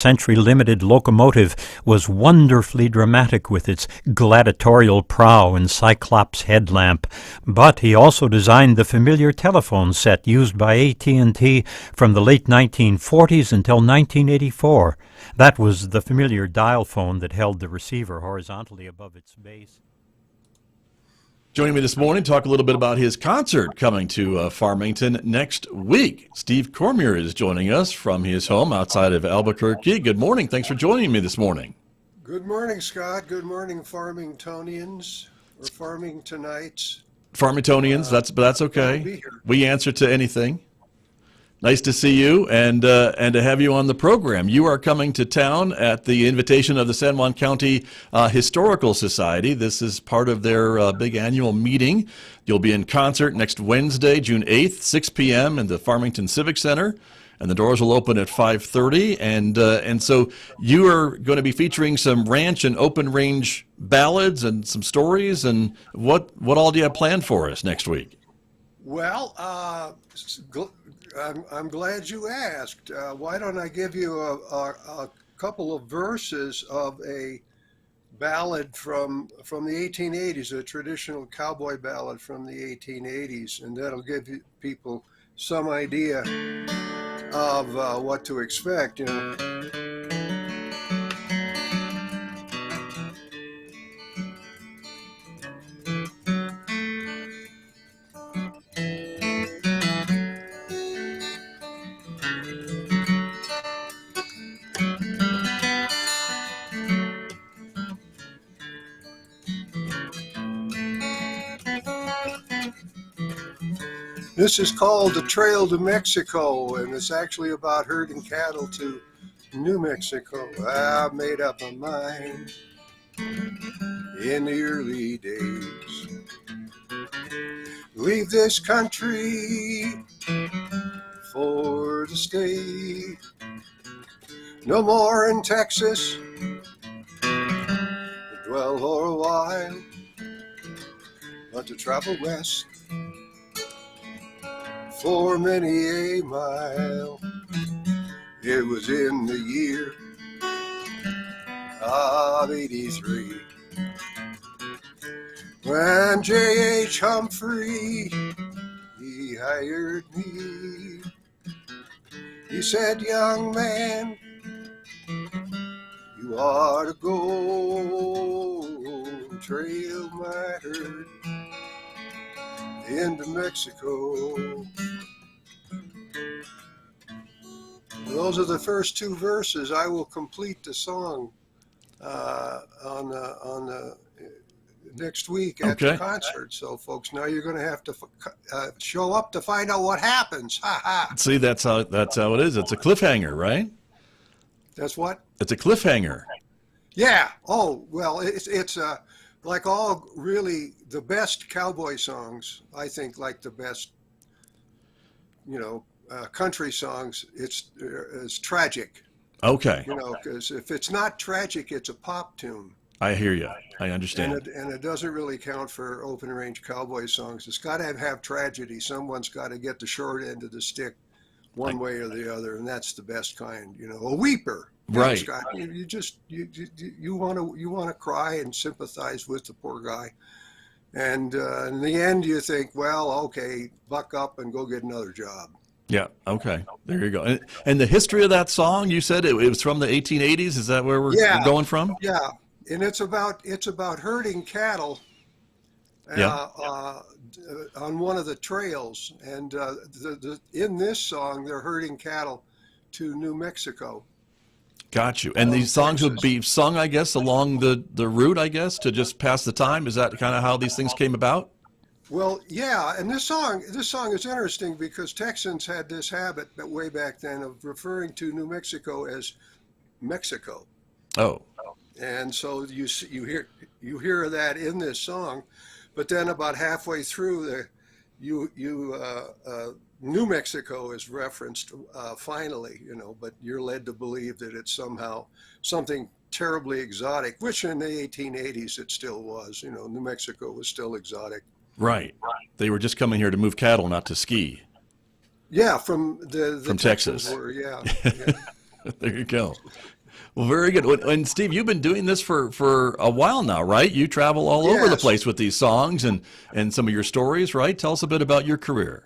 Century Limited locomotive was wonderfully dramatic with its gladiatorial prow and cyclops headlamp, but he also designed the familiar telephone set used by AT&T from the late 1940s until 1984. That was the familiar dial phone that held the receiver horizontally above its base. Joining me this morning to talk a little bit about his concert coming to Farmington next week. Steve Comier is joining us from his home outside of Albuquerque. Good morning. Thanks for joining me this morning. Good morning, Scott. Good morning, Farmingtonians or Farmingtonites. Farmingtonians, that's okay. We answer to anything. Nice to see you and to have you on the program. You are coming to town at the invitation of the San Juan County Historical Society. This is part of their big annual meeting. You'll be in concert next Wednesday, June 8th, 6 p.m. in the Farmington Civic Center, and the doors will open at 5:30. And so you are going to be featuring some ranch and open range ballads and some stories. And what all do you have planned for us next week? Well, I'm glad you asked. Why don't I give you a couple of verses of a ballad from the 1880s, a traditional cowboy ballad from the 1880s, and that'll give people some idea of what to expect. This is called The Trail to Mexico, and it's actually about herding cattle to New Mexico. I made up my mind in the early days. Leave this country for to stay. No more in Texas to dwell for a while, but to travel west for many a mile. It was in the year of 83 when J.H. Humphrey, he hired me. He said, young man, you ought to go trail my herd into Mexico. Those are the first two verses. I will complete the song on the next week at the concert. So, folks, now you're going to have to show up to find out what happens. Ha ha. See, that's how it is. It's a cliffhanger, right? That's what? It's a cliffhanger. Yeah. Oh, well, it's like all really the best cowboy songs, I think, like the best, country songs, it's tragic. Okay. Because if it's not tragic, it's a pop tune. I hear you. I understand. And it doesn't really count for open range cowboy songs. It's got to have tragedy. Someone's got to get the short end of the stick one way or the other, and that's the best kind. A weeper. Right. Scott, you want to cry and sympathize with the poor guy, and in the end you think, well, okay, buck up and go get another job. Yeah. Okay. There you go. And the history of that song, you said it was from the 1880s. Is that where we're going from? Yeah. And it's about herding cattle on one of the trails, and in this song they're herding cattle to New Mexico. Got you. And these songs would be sung, I guess, along the route, I guess, to just pass the time. Is that kind of how these things came about? Well, yeah. And this song is interesting because Texans had this habit way back then of referring to New Mexico as Mexico. Oh. And so you hear that in this song, but then about halfway through New Mexico is referenced finally, but you're led to believe that it's somehow something terribly exotic, which in the 1880s it still was. New Mexico was still exotic. Right. They were just coming here to move cattle, not to ski. Yeah, from Texas. Texas. Yeah. There you go. Well, very good. And Steve, you've been doing this for a while now, right? You travel all over the Yes. place with these songs and some of your stories, right? Tell us a bit about your career.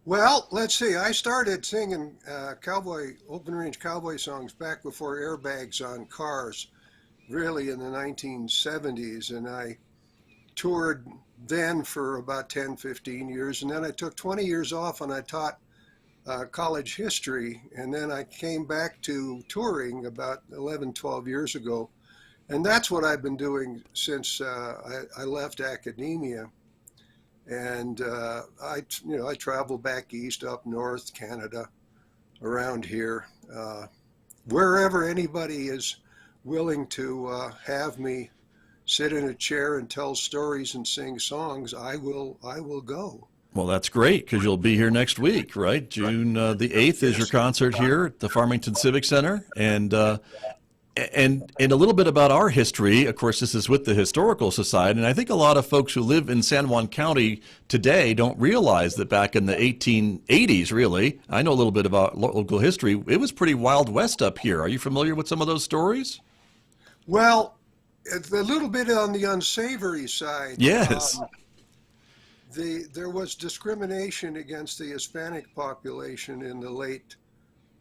Well, let's see. I started singing open range cowboy songs back before airbags on cars, really in the 1970s. And I toured then for about 10, 15 years. And then I took 20 years off and I taught college history. And then I came back to touring about 11, 12 years ago. And that's what I've been doing since I left academia. And I travel back east, up north, Canada, around here. Wherever anybody is willing to have me sit in a chair and tell stories and sing songs, I will go. Well, that's great because you'll be here next week, right? June the 8th is your concert here at the Farmington Civic Center. And a little bit about our history. Of course, this is with the Historical Society, and I think a lot of folks who live in San Juan County today don't realize that back in the 1880s, really, I know a little bit about local history, it was pretty Wild West up here. Are you familiar with some of those stories? Well, it's a little bit on the unsavory side. Yes. There was discrimination against the Hispanic population in the late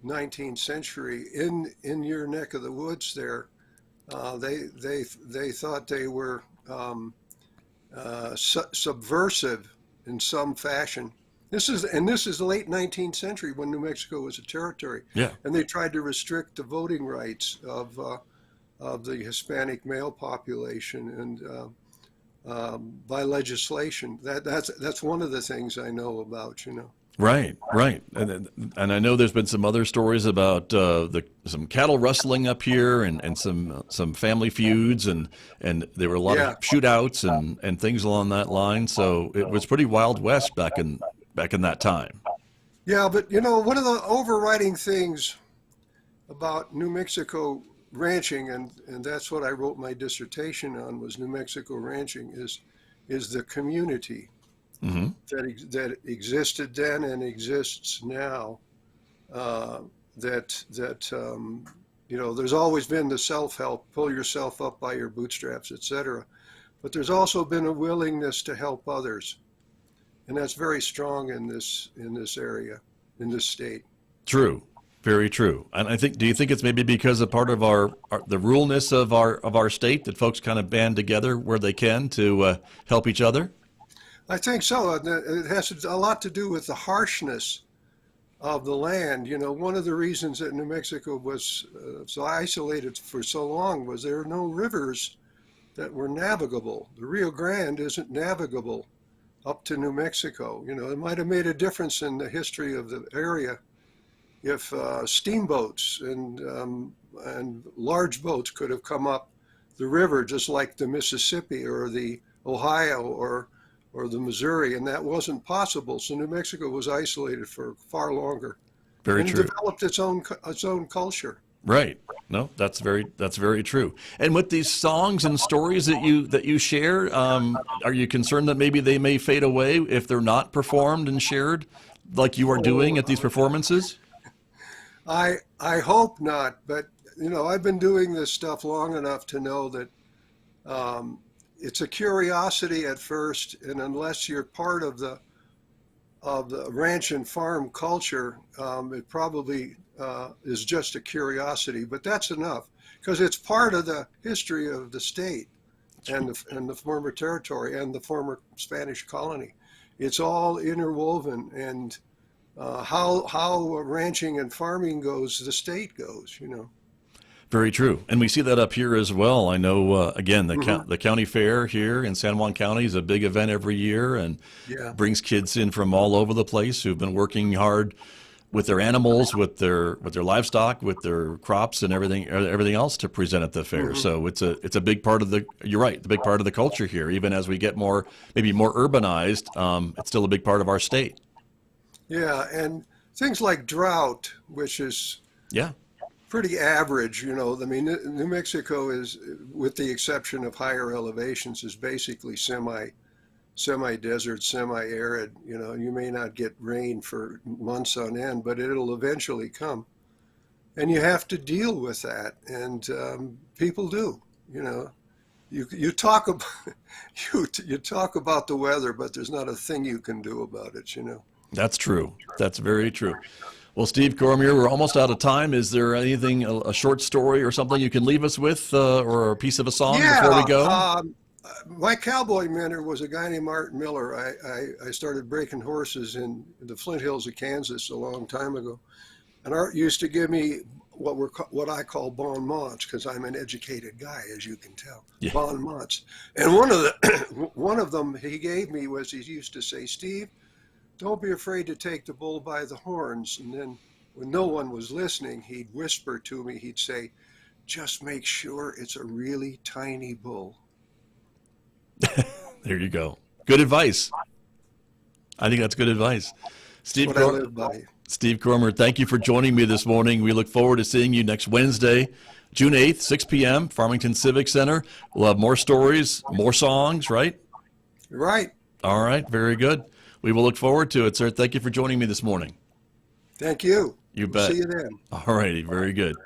19th century in your neck of the woods there. They thought they were subversive in some fashion. This is the late 19th century when New Mexico was a territory. Yeah. And they tried to restrict the voting rights of the Hispanic male population and by legislation. That's one of the things I know about, Right. And I know there's been some other stories about some cattle rustling up here and some family feuds and there were a lot of shootouts and things along that line. So it was pretty Wild West back in that time. Yeah, but one of the overriding things about New Mexico ranching, and that's what I wrote my dissertation on, was New Mexico ranching is the community. Mm-hmm. that existed then and exists now. There's always been the self-help, pull yourself up by your bootstraps, etc. But there's also been a willingness to help others, and that's very strong in this area, in this state. True, very true. And do you think it's maybe because of part of the ruralness of our state that folks kind of band together where they can to help each other? I think so. It has a lot to do with the harshness of the land. One of the reasons that New Mexico was so isolated for so long was there are no rivers that were navigable. The Rio Grande isn't navigable up to New Mexico. It might have made a difference in the history of the area if steamboats and large boats could have come up the river, just like the Mississippi or the Ohio or the Missouri, and that wasn't possible. So New Mexico was isolated for far longer. Very true. And developed its own culture. Right. No, that's very true. And with these songs and stories that you share, are you concerned that maybe they may fade away if they're not performed and shared like you are doing at these performances? I hope not, but I've been doing this stuff long enough to know that it's a curiosity at first, and unless you're part of the ranch and farm culture, it probably is just a curiosity. But that's enough, because it's part of the history of the state and the former territory and the former Spanish colony. It's all interwoven, and how ranching and farming goes, the state goes. Very true. And we see that up here as well. I know, again, the county fair here in San Juan County is a big event every year and brings kids in from all over the place who've been working hard with their animals, with their livestock, with their crops and everything else to present at the fair. So it's a big part of you're right, the big part of the culture here. Even as we get maybe more urbanized, it's still a big part of our state. Yeah, and things like drought, which is pretty average, New Mexico is, with the exception of higher elevations, is basically semi-desert, semi-arid. You may not get rain for months on end, but it'll eventually come. and you have to deal with that, and people do. You talk about you talk about the weather, but there's not a thing you can do about it. That's true. That's very true. Well, Steve Comier, we're almost out of time. Is there anything, a short story or something you can leave us with, or a piece of a song before we go? My cowboy mentor was a guy named Art Miller. I started breaking horses in the Flint Hills of Kansas a long time ago, and Art used to give me what I call bon mots, because I'm an educated guy, as you can tell. Yeah. Bon mots, and one of them he gave me was, he used to say, "Steve, don't be afraid to take the bull by the horns." And then when no one was listening, he'd whisper to me, he'd say, "Just make sure it's a really tiny bull." There you go. Good advice. I think that's good advice. That's what I live by. Steve Comier, thank you for joining me this morning. We look forward to seeing you next Wednesday, June 8th, 6 p.m., Farmington Civic Center. We'll have more stories, more songs, right? Right. All right. Very good. We will look forward to it, sir. Thank you for joining me this morning. Thank you. You bet. See you then. All righty. Very good.